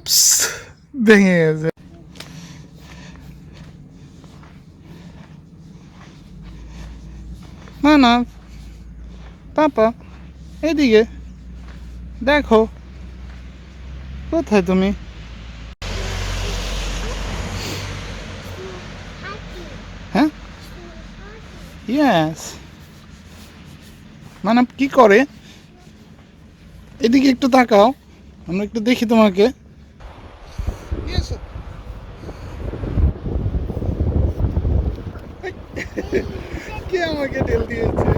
উপস, ভেঙে গেছে। না পাপা, এদিকে দেখো, কোথায় তুমি? হ্যাঁ, ইয়েস। মানব কি করে? এদিকে একটু তাকাও, আমরা একটু দেখি তোমাকে। কে আমাকে ঢেল দিয়েছে?